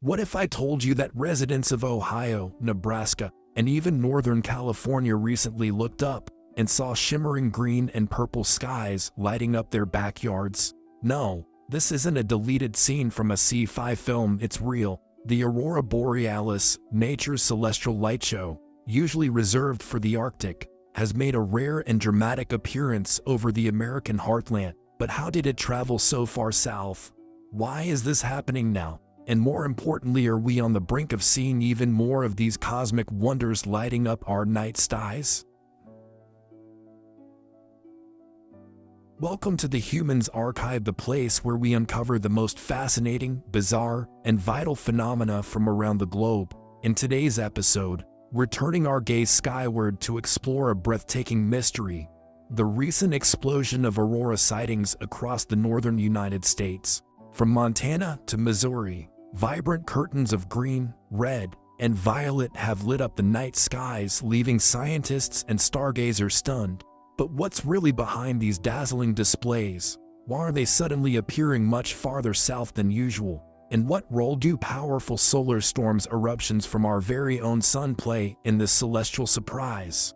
What if I told you that residents of Ohio, Nebraska, and even Northern California recently looked up and saw shimmering green and purple skies lighting up their backyards? No, this isn't a deleted scene from a sci-fi film, it's real. The Aurora Borealis, nature's celestial light show, usually reserved for the Arctic, has made a rare and dramatic appearance over the American heartland. But how did it travel so far south? Why is this happening now? And more importantly, are we on the brink of seeing even more of these cosmic wonders lighting up our night skies? Welcome to the Humans Archive, the place where we uncover the most fascinating, bizarre, and vital phenomena from around the globe. In today's episode, we're turning our gaze skyward to explore a breathtaking mystery: the recent explosion of aurora sightings across the northern United States. From Montana to Missouri, vibrant curtains of green, red, and violet have lit up the night skies, leaving scientists and stargazers stunned. But what's really behind these dazzling displays? Why are they suddenly appearing much farther south than usual? And what role do powerful solar storms eruptions from our very own sun play in this celestial surprise?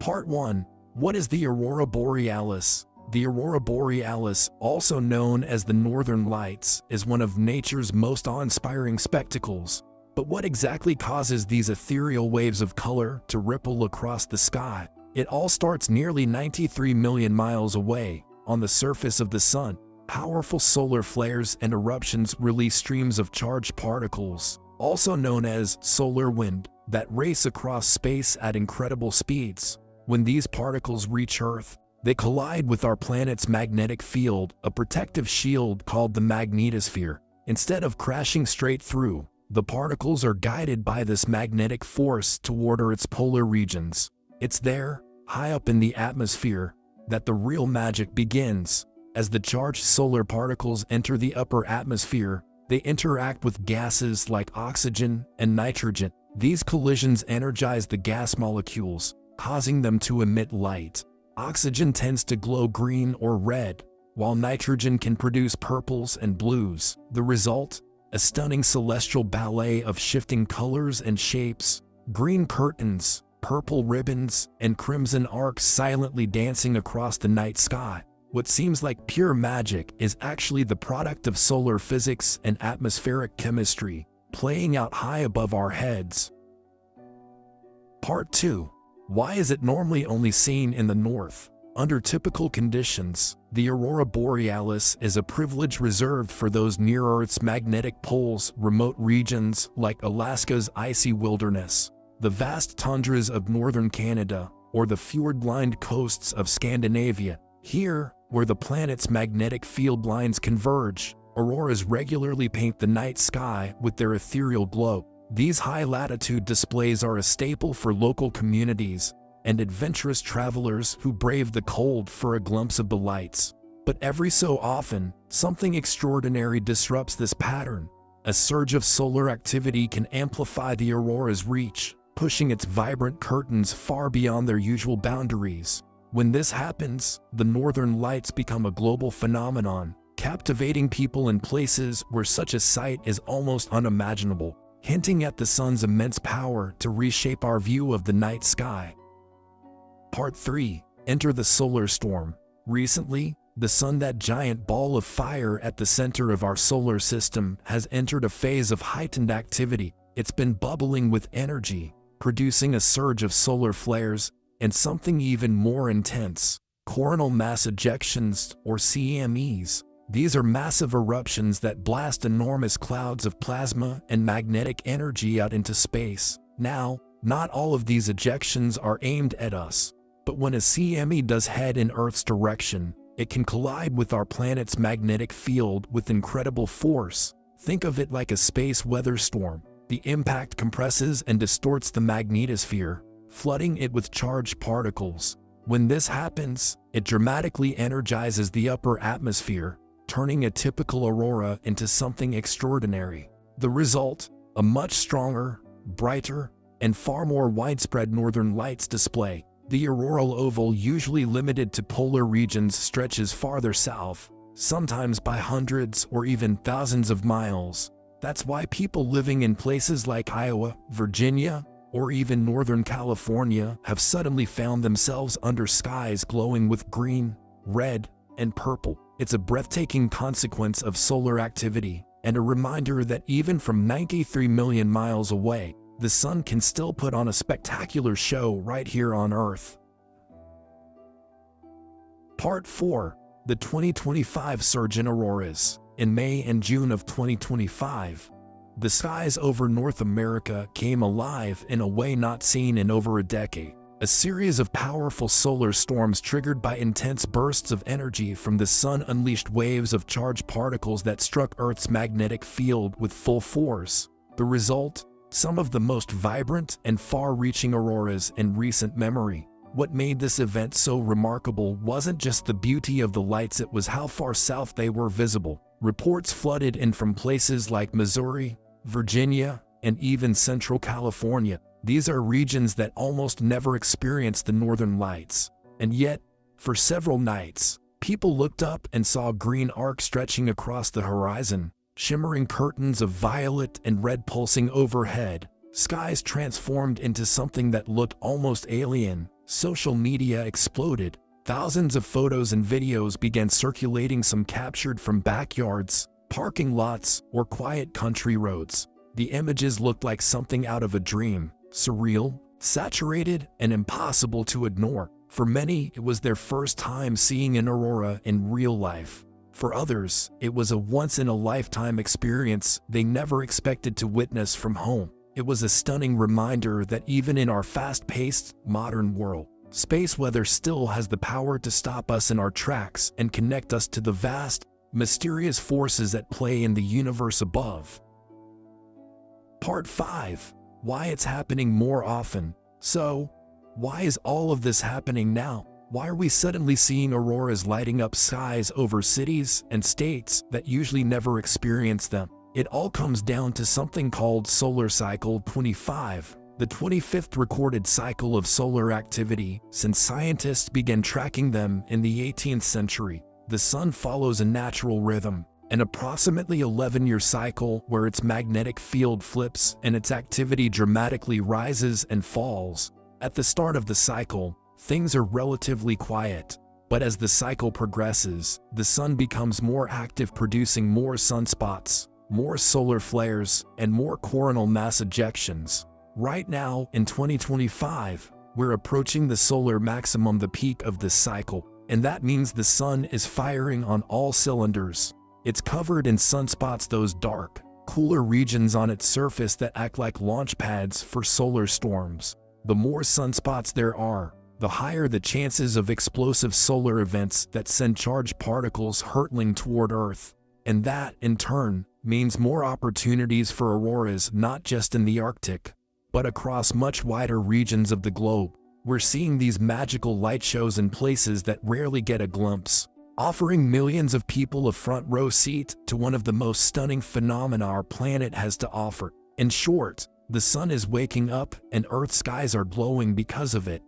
Part 1. What is the Aurora Borealis? The Aurora Borealis, also known as the Northern Lights, is one of nature's most awe-inspiring spectacles. But what exactly causes these ethereal waves of color to ripple across the sky? It all starts nearly 93 million miles away, on the surface of the sun. Powerful solar flares and eruptions release streams of charged particles, also known as solar wind, that race across space at incredible speeds. When these particles reach Earth, they collide with our planet's magnetic field, a protective shield called the magnetosphere. Instead of crashing straight through, the particles are guided by this magnetic force toward its polar regions. It's there, high up in the atmosphere, that the real magic begins. As the charged solar particles enter the upper atmosphere, they interact with gases like oxygen and nitrogen. These collisions energize the gas molecules, causing them to emit light. Oxygen tends to glow green or red, while nitrogen can produce purples and blues. The result? A stunning celestial ballet of shifting colors and shapes. Green curtains, purple ribbons, and crimson arcs silently dancing across the night sky. What seems like pure magic is actually the product of solar physics and atmospheric chemistry, playing out high above our heads. Part 2. Why is it normally only seen in the north? Under typical conditions, the Aurora Borealis is a privilege reserved for those near Earth's magnetic poles, remote regions like Alaska's icy wilderness, the vast tundras of northern Canada, or the fjord-lined coasts of Scandinavia. Here, where the planet's magnetic field lines converge, auroras regularly paint the night sky with their ethereal glow. These high-latitude displays are a staple for local communities and adventurous travelers who brave the cold for a glimpse of the lights. But every so often, something extraordinary disrupts this pattern. A surge of solar activity can amplify the aurora's reach, pushing its vibrant curtains far beyond their usual boundaries. When this happens, the northern lights become a global phenomenon, captivating people in places where such a sight is almost unimaginable, hinting at the sun's immense power to reshape our view of the night sky. Part 3. Enter the solar storm. Recently, the sun, that giant ball of fire at the center of our solar system, has entered a phase of heightened activity. It's been bubbling with energy, producing a surge of solar flares, and something even more intense: coronal mass ejections, or CMEs. These are massive eruptions that blast enormous clouds of plasma and magnetic energy out into space. Now, not all of these ejections are aimed at us, but when a CME does head in Earth's direction, it can collide with our planet's magnetic field with incredible force. Think of it like a space weather storm. The impact compresses and distorts the magnetosphere, flooding it with charged particles. When this happens, it dramatically energizes the upper atmosphere, turning a typical aurora into something extraordinary. The result? A much stronger, brighter, and far more widespread northern lights display. The auroral oval, usually limited to polar regions, stretches farther south, sometimes by hundreds or even thousands of miles. That's why people living in places like Iowa, Virginia, or even Northern California have suddenly found themselves under skies glowing with green, red, and purple. It's a breathtaking consequence of solar activity, and a reminder that even from 93 million miles away, the sun can still put on a spectacular show right here on Earth. Part 4. The 2025 Surge in Auroras. In May and June of 2025, the skies over North America came alive in a way not seen in over a decade. A series of powerful solar storms triggered by intense bursts of energy from the sun unleashed waves of charged particles that struck Earth's magnetic field with full force. The result? Some of the most vibrant and far-reaching auroras in recent memory. What made this event so remarkable wasn't just the beauty of the lights, it was how far south they were visible. Reports flooded in from places like Missouri, Virginia, and even Central California. These are regions that almost never experience the northern lights. And yet, for several nights, people looked up and saw a green arc stretching across the horizon, shimmering curtains of violet and red pulsing overhead. Skies transformed into something that looked almost alien. Social media exploded. Thousands of photos and videos began circulating, some captured from backyards, parking lots, or quiet country roads. The images looked like something out of a dream, surreal, saturated, and impossible to ignore. For many, it was their first time seeing an aurora in real life. For others, it was a once-in-a-lifetime experience they never expected to witness from home. It was a stunning reminder that even in our fast-paced, modern world, space weather still has the power to stop us in our tracks and connect us to the vast, mysterious forces at play in the universe above. Part 5. Why it's happening more often. So, why is all of this happening now? Why are we suddenly seeing auroras lighting up skies over cities and states that usually never experience them? It all comes down to something called solar cycle 25, the 25th recorded cycle of solar activity since scientists began tracking them in the 18th century. The sun follows a natural rhythm, an approximately 11-year cycle where its magnetic field flips and its activity dramatically rises and falls. At the start of the cycle, things are relatively quiet, but as the cycle progresses, the sun becomes more active, producing more sunspots, more solar flares, and more coronal mass ejections. Right now, in 2025, we're approaching the solar maximum, the peak of this cycle, and that means the sun is firing on all cylinders. It's covered in sunspots, those dark, cooler regions on its surface that act like launch pads for solar storms. The more sunspots there are, the higher the chances of explosive solar events that send charged particles hurtling toward Earth. And that, in turn, means more opportunities for auroras not just in the Arctic, but across much wider regions of the globe. We're seeing these magical light shows in places that rarely get a glimpse, offering millions of people a front row seat to one of the most stunning phenomena our planet has to offer. In short, the sun is waking up and Earth's skies are glowing because of it.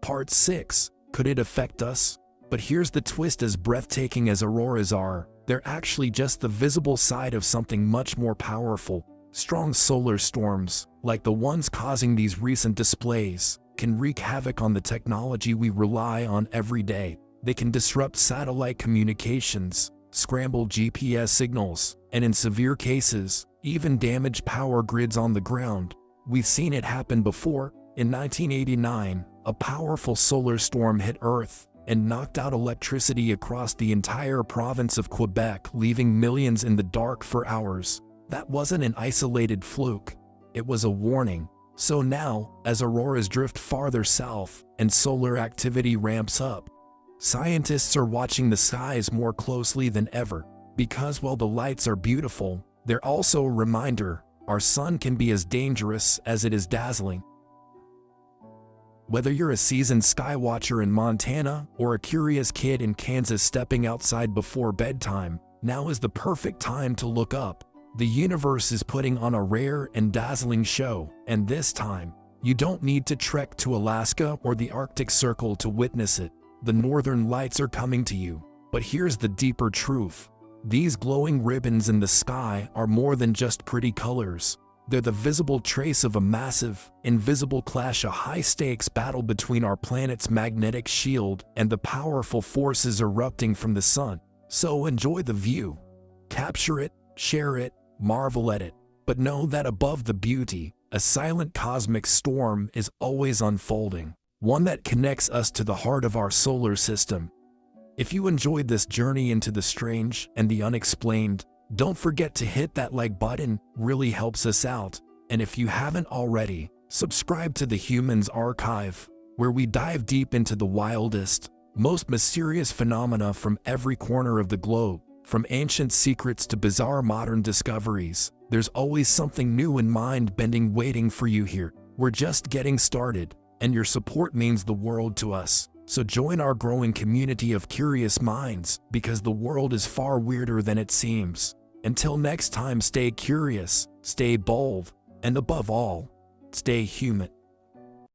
Part 6. Could it affect us? But here's the twist: as breathtaking as auroras are, they're actually just the visible side of something much more powerful. Strong solar storms, like the ones causing these recent displays, can wreak havoc on the technology we rely on every day. They can disrupt satellite communications, scramble GPS signals, and in severe cases, even damage power grids on the ground. We've seen it happen before. In 1989, a powerful solar storm hit Earth and knocked out electricity across the entire province of Quebec, leaving millions in the dark for hours. That wasn't an isolated fluke, it was a warning. So now, as auroras drift farther south and solar activity ramps up, scientists are watching the skies more closely than ever. Because while the lights are beautiful, they're also a reminder our sun can be as dangerous as it is dazzling. Whether you're a seasoned skywatcher in Montana or a curious kid in Kansas stepping outside before bedtime, now is the perfect time to look up. The universe is putting on a rare and dazzling show, and this time, you don't need to trek to Alaska or the Arctic Circle to witness it. The northern lights are coming to you. But here's the deeper truth. These glowing ribbons in the sky are more than just pretty colors. They're the visible trace of a massive, invisible clash, a high-stakes battle between our planet's magnetic shield and the powerful forces erupting from the sun. So enjoy the view. Capture it, share it, marvel at it. But know that above the beauty, a silent cosmic storm is always unfolding, one that connects us to the heart of our solar system. If you enjoyed this journey into the strange and the unexplained, don't forget to hit that like button, really helps us out. And if you haven't already, subscribe to the Humans Archive, where we dive deep into the wildest, most mysterious phenomena from every corner of the globe. From ancient secrets to bizarre modern discoveries, there's always something new and mind-bending waiting for you here. We're just getting started, and your support means the world to us. So join our growing community of curious minds, because the world is far weirder than it seems. Until next time, stay curious, stay bold, and above all, stay human.